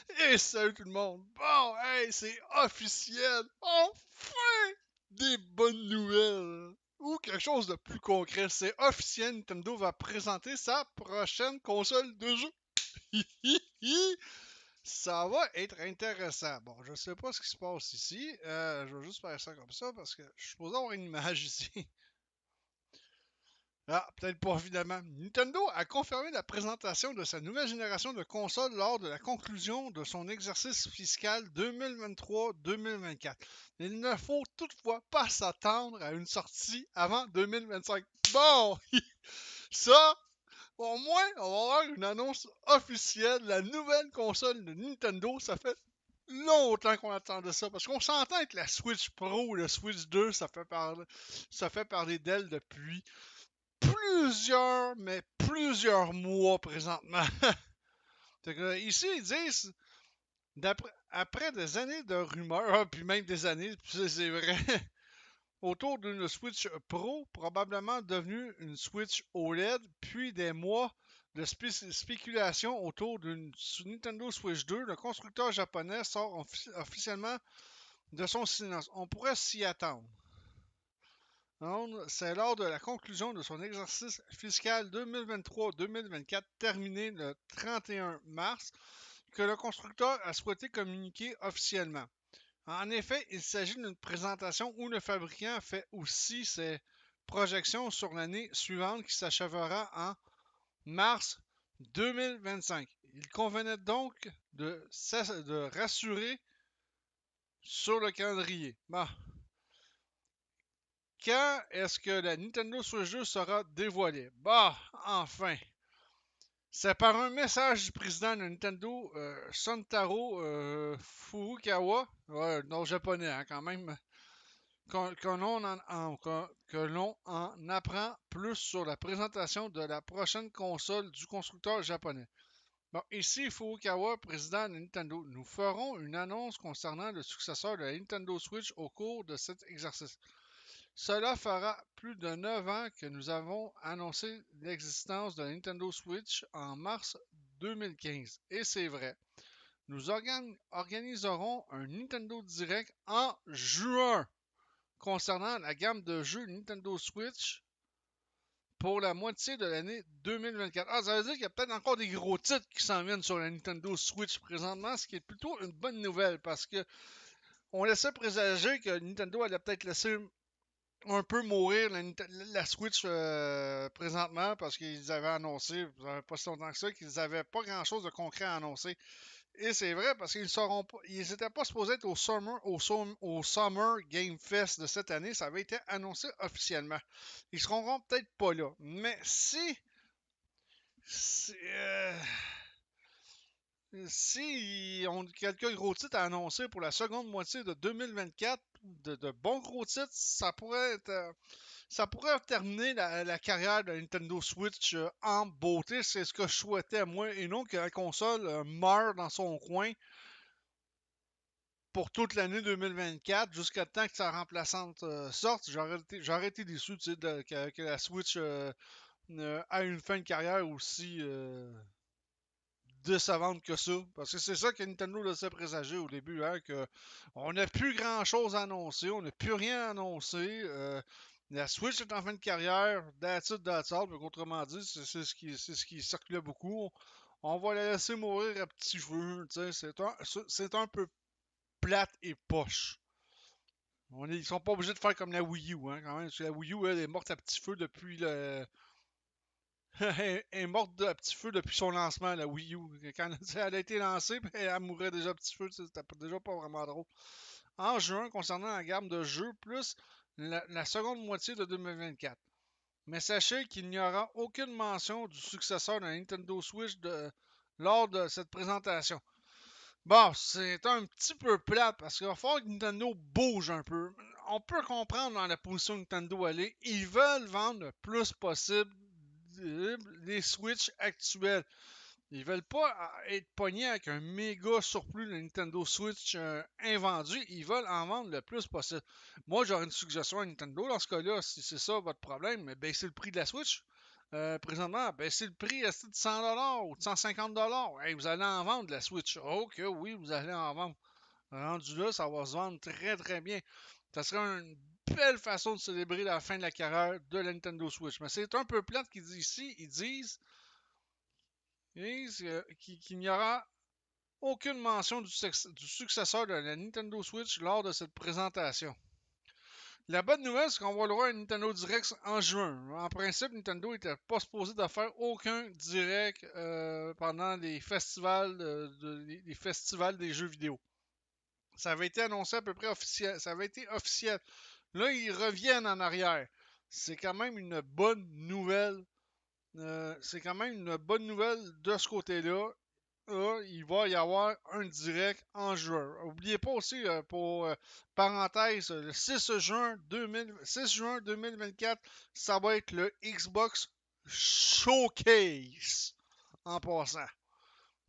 Et salut tout le monde! Bon, hey, c'est officiel! Enfin! Des bonnes nouvelles! Ou quelque chose de plus concret. C'est officiel, Nintendo va présenter sa prochaine console de jeu. Ça va être intéressant. Bon, je sais pas ce qui se passe ici. Je vais juste faire ça comme ça parce que je suis supposé avoir une image ici. Ah, peut-être pas finalement. Nintendo a confirmé la présentation de sa nouvelle génération de consoles lors de la conclusion de son exercice fiscal 2023-2024. Il ne faut toutefois pas s'attendre à une sortie avant 2025. Bon, ça, au moins, on va avoir une annonce officielle de la nouvelle console de Nintendo. Ça fait longtemps qu'on attendait ça parce qu'on s'entend que la Switch Pro ou le Switch 2, ça fait parler d'elle depuis mais plusieurs mois présentement. Ici, ils disent, après des années de rumeurs, puis même des années, c'est vrai, autour d'une Switch Pro, probablement devenue une Switch OLED, puis des mois de spéculation autour d'une Nintendo Switch 2, le constructeur japonais sort officiellement de son silence. On pourrait s'y attendre. C'est lors de la conclusion de son exercice fiscal 2023-2024 terminé le 31 mars que le constructeur a souhaité communiquer officiellement. En effet, il s'agit d'une présentation où le fabricant fait aussi ses projections sur l'année suivante qui s'achèvera en mars 2025. Il convenait donc de rassurer sur le calendrier. Bon, quand est-ce que la Nintendo Switch 2 sera dévoilée? Bah, enfin. C'est par un message du président de Nintendo, Suntaro Furukawa, ouais, nom japonais hein, quand même, que l'on en apprend plus sur la présentation de la prochaine console du constructeur japonais. Bon, ici Furukawa, président de Nintendo. Nous ferons une annonce concernant le successeur de la Nintendo Switch au cours de cet exercice. Cela fera plus de 9 ans que nous avons annoncé l'existence de la Nintendo Switch en mars 2015. Et c'est vrai. Nous organiserons un Nintendo Direct en juin concernant la gamme de jeux Nintendo Switch pour la moitié de l'année 2024. Ah, ça veut dire qu'il y a peut-être encore des gros titres qui s'en viennent sur la Nintendo Switch présentement, ce qui est plutôt une bonne nouvelle parce que on laissait présager que Nintendo allait peut-être laisser un peu mourir la Switch présentement parce qu'ils avaient annoncé, pas si longtemps que ça, qu'ils n'avaient pas grand-chose de concret à annoncer. Et c'est vrai parce qu'ils sauront pas, ils n'étaient pas supposés être au Summer Game Fest de cette année. Ça avait été annoncé officiellement. Ils seront peut-être pas là. Mais si si on a quelques gros titres à annoncer pour la seconde moitié de 2024, de bons gros titres, ça pourrait terminer la carrière de Nintendo Switch en beauté. C'est ce que je souhaitais, moi, et non que la console meure dans son coin pour toute l'année 2024 jusqu'à temps que sa remplaçante sorte. J'aurais été déçu que la Switch ait une fin de carrière aussi décevante que ça. Parce que c'est ça que Nintendo laissait présager au début, hein, que on n'a plus grand chose à annoncer, on n'a plus rien à annoncer. La Switch est en fin de carrière, that's it, that's all. Donc, autrement dit, c'est ce qui circulait beaucoup. On va la laisser mourir à petit feu. C'est un peu plate et poche. Ils sont pas obligés de faire comme la Wii U, hein, quand même. Parce que la Wii U, elle est morte à petit feu depuis le. Elle est morte à petit feu depuis son lancement, la Wii U. Quand elle a été lancée, elle mourait déjà à petit feu. C'était déjà pas vraiment drôle. En juin, concernant la gamme de jeux, plus la seconde moitié de 2024. Mais sachez qu'il n'y aura aucune mention du successeur de la Nintendo Switch lors de cette présentation. Bon, c'est un petit peu plate parce qu'il va falloir que Nintendo bouge un peu. On peut comprendre dans la position que Nintendo elle est. Ils veulent vendre le plus possible les Switch actuels. Ils veulent pas être pognés avec un méga surplus de Nintendo Switch invendu. Ils veulent en vendre le plus possible. Moi, j'aurais une suggestion à Nintendo dans ce cas-là, si c'est ça votre problème, mais baissez le prix de la Switch. présentement, ben, si le prix est de 100$ ou de 150$, hey, vous allez en vendre la Switch. Oh que oui, vous allez en vendre. Rendu là, ça va se vendre très très bien. Ça serait une belle façon de célébrer la fin de la carrière de la Nintendo Switch. Mais c'est un peu plate qu'ils disent ici. Qu'il n'y aura aucune mention du successeur de la Nintendo Switch lors de cette présentation. La bonne nouvelle, c'est qu'on va le voir à Nintendo Direct en juin. En principe, Nintendo n'était pas supposé de faire aucun direct pendant les festivals, les festivals des jeux vidéo. Ça avait été annoncé à peu près officiel. Ça avait été officiel. Là, ils reviennent en arrière. C'est quand même une bonne nouvelle. C'est quand même une bonne nouvelle de ce côté-là. Il va y avoir un direct en juin. N'oubliez pas aussi, pour parenthèse, le 6 juin, 2024, ça va être le Xbox Showcase en passant.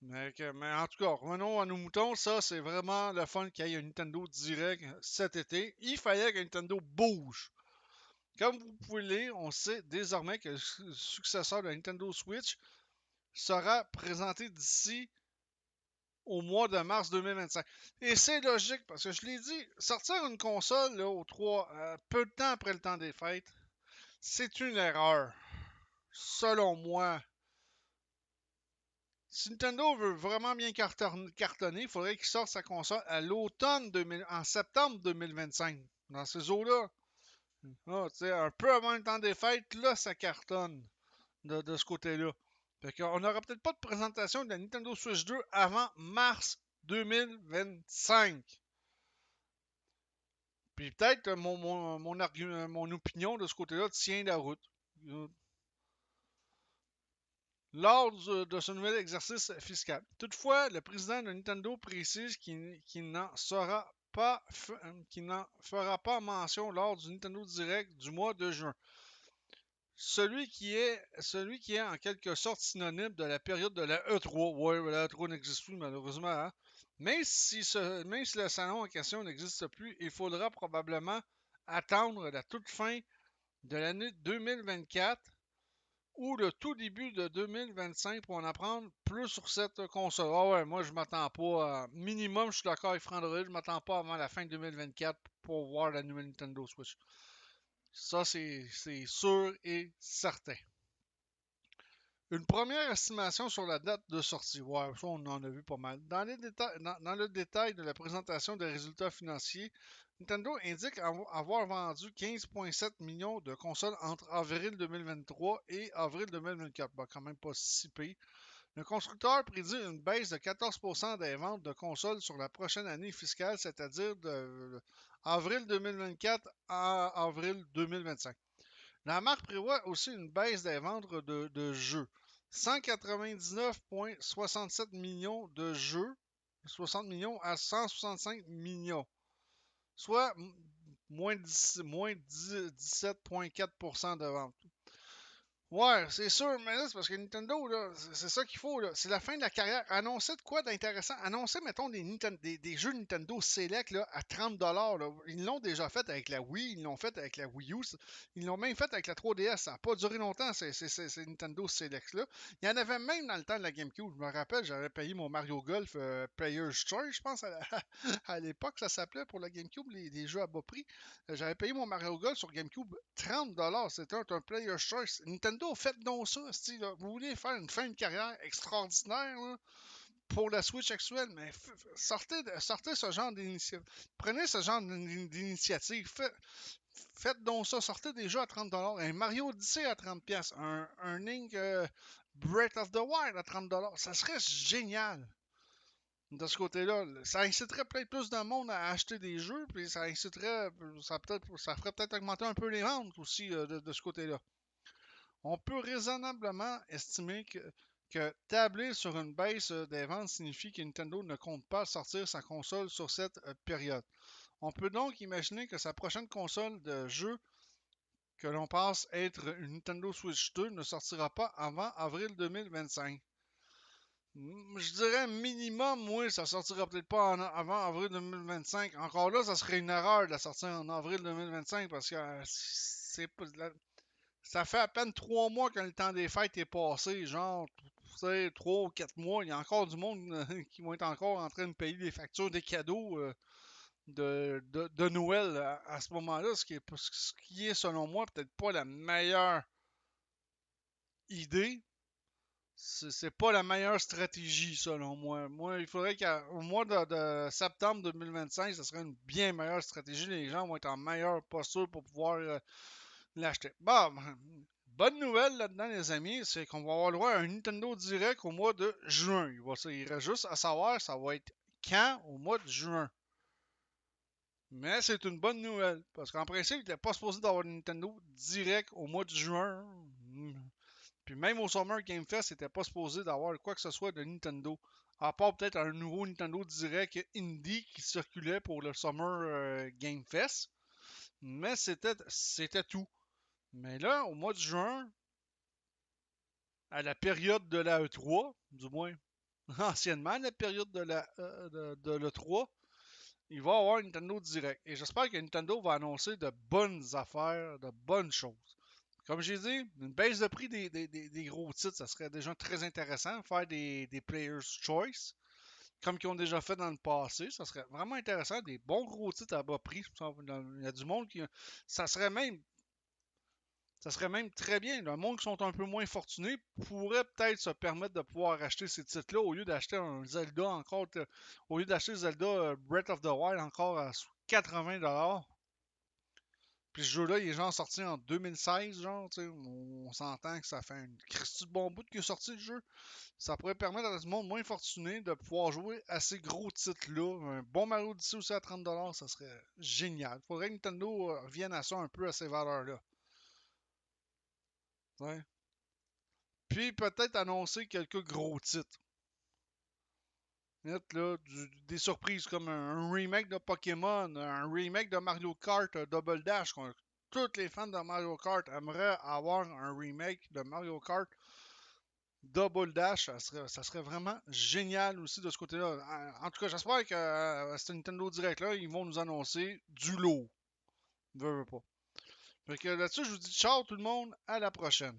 Mais en tout cas, revenons à nos moutons. Ça, c'est vraiment le fun qu'il y ait un Nintendo Direct cet été. Il fallait que Nintendo bouge. Comme vous pouvez lire, on sait désormais que le successeur de la Nintendo Switch sera présenté d'ici au mois de mars 2025. Et c'est logique parce que je l'ai dit, sortir une console là, au 3, peu de temps après le temps des fêtes, c'est une erreur. Selon moi. Si Nintendo veut vraiment bien cartonner, il faudrait qu'il sorte sa console à l'automne en septembre 2025. Dans ces eaux-là. Ah, un peu avant le temps des fêtes, là, ça cartonne de ce côté-là. Fait qu'on n'aura peut-être pas de présentation de la Nintendo Switch 2 avant mars 2025. Puis peut-être mon opinion de ce côté-là tient la route. Lors de ce nouvel exercice fiscal. Toutefois, le président de Nintendo précise qu'il n'en fera pas mention lors du Nintendo Direct du mois de juin. Celui qui est en quelque sorte synonyme de la période de la E3. Ouais, la E3 n'existe plus malheureusement. Hein? Même si le salon en question n'existe plus, il faudra probablement attendre la toute fin de l'année 2024 ou le tout début de 2025 pour en apprendre plus sur cette console. Ah ouais, moi je m'attends pas. Minimum, je suis d'accord avec Frandroid, je m'attends pas avant la fin 2024 pour voir la nouvelle Nintendo Switch. Ça, c'est sûr et certain. Une première estimation sur la date de sortie. Ouais, ça, on en a vu pas mal. Dans le détail de la présentation des résultats financiers, Nintendo indique avoir vendu 15,7 millions de consoles entre avril 2023 et avril 2024. Bah, quand même pas si pire. Le constructeur prédit une baisse de 14% des ventes de consoles sur la prochaine année fiscale, c'est-à-dire de avril 2024 à avril 2025. La marque prévoit aussi une baisse des ventes de jeux. 199,67 millions de jeux, 60 millions à 165 millions, soit moins 17,4% de ventes. Ouais, c'est sûr, mais là, c'est parce que Nintendo, là, c'est ça qu'il faut, là. C'est la fin de la carrière. Annoncer de quoi d'intéressant? Annoncer, mettons, des jeux Nintendo Select là, à 30$. Là. Ils l'ont déjà fait avec la Wii, ils l'ont fait avec la Wii U, ils l'ont même fait avec la 3DS. Ça n'a pas duré longtemps, ces Nintendo Select là. Il y en avait même dans le temps de la GameCube. Je me rappelle, j'avais payé mon Mario Golf Player's Choice, je pense, à l'époque, ça s'appelait pour la GameCube, les jeux à bas prix. J'avais payé mon Mario Golf sur GameCube 30$. C'était un Player's Choice. Nintendo, faites donc ça, là. Vous voulez faire une fin de carrière extraordinaire là, pour la Switch actuelle, mais sortez ce genre d'initiative. Prenez ce genre d'initiative. Faites donc ça. Sortez des jeux à 30$. Un Mario Odyssey à 30$. Un Link Breath of the Wild à 30$. Ça serait génial de ce côté-là. Ça inciterait peut-être plus de monde à acheter des jeux, puis ça inciterait, ça ferait peut-être augmenter un peu les ventes aussi de ce côté-là. On peut raisonnablement estimer que tabler sur une baisse des ventes signifie que Nintendo ne compte pas sortir sa console sur cette période. On peut donc imaginer que sa prochaine console de jeu que l'on pense être une Nintendo Switch 2 ne sortira pas avant avril 2025. Je dirais minimum, oui, ça sortira peut-être pas avant avril 2025. Encore là, ça serait une erreur de la sortir en avril 2025 parce que Ça fait à peine 3 mois que le temps des fêtes est passé, genre, tu sais, 3 ou 4 mois. Il y a encore du monde qui vont être encore en train de payer des factures, des cadeaux de Noël à ce moment-là, ce qui est, selon moi, peut-être pas la meilleure idée. C'est pas la meilleure stratégie, selon moi. Moi, il faudrait qu'au mois de septembre 2025, ce serait une bien meilleure stratégie. Les gens vont être en meilleure posture pour pouvoir l'acheter. Bon, bonne nouvelle là-dedans, les amis, c'est qu'on va avoir le droit à un Nintendo Direct au mois de juin. Il reste juste à savoir, ça va être quand au mois de juin. Mais c'est une bonne nouvelle, parce qu'en principe, il n'était pas supposé d'avoir un Nintendo Direct au mois de juin. Puis même au Summer Game Fest, c'était pas supposé d'avoir quoi que ce soit de Nintendo. À part peut-être un nouveau Nintendo Direct Indie qui circulait pour le Summer Game Fest. Mais c'était tout. Mais là, au mois de juin, à la période de la E3, du moins anciennement la période de l'E3, il va y avoir un Nintendo Direct. Et j'espère que Nintendo va annoncer de bonnes affaires, de bonnes choses. Comme j'ai dit, une baisse de prix des gros titres, ça serait déjà très intéressant. Faire des Player's Choice, comme ils ont déjà fait dans le passé, ça serait vraiment intéressant. Des bons gros titres à bas prix. Il y a du monde qui. Ça serait même. Ça serait même très bien. Le monde qui sont un peu moins fortunés pourrait peut-être se permettre de pouvoir acheter ces titres-là au lieu d'acheter un Zelda encore. Au lieu d'acheter Zelda Breath of the Wild encore à 80$. Puis ce jeu-là, il est genre sorti en 2016, genre, tu sais, on s'entend que ça fait un Christy de bon bout qu'il est sorti le jeu. Ça pourrait permettre à ce monde moins fortuné de pouvoir jouer à ces gros titres-là. Un bon Mario Odyssey aussi à 30$, ça serait génial. Faudrait que Nintendo revienne à ça un peu à ces valeurs-là. Ouais. Puis peut-être annoncer quelques gros titres. Là, des surprises comme un remake de Pokémon, un remake de Mario Kart Double Dash. Tous les fans de Mario Kart aimeraient avoir un remake de Mario Kart Double Dash. Ça serait vraiment génial aussi de ce côté-là. En tout cas, j'espère que ce Nintendo Direct-là, ils vont nous annoncer du lot. Veux pas. Fait que là-dessus, je vous dis ciao tout le monde, à la prochaine.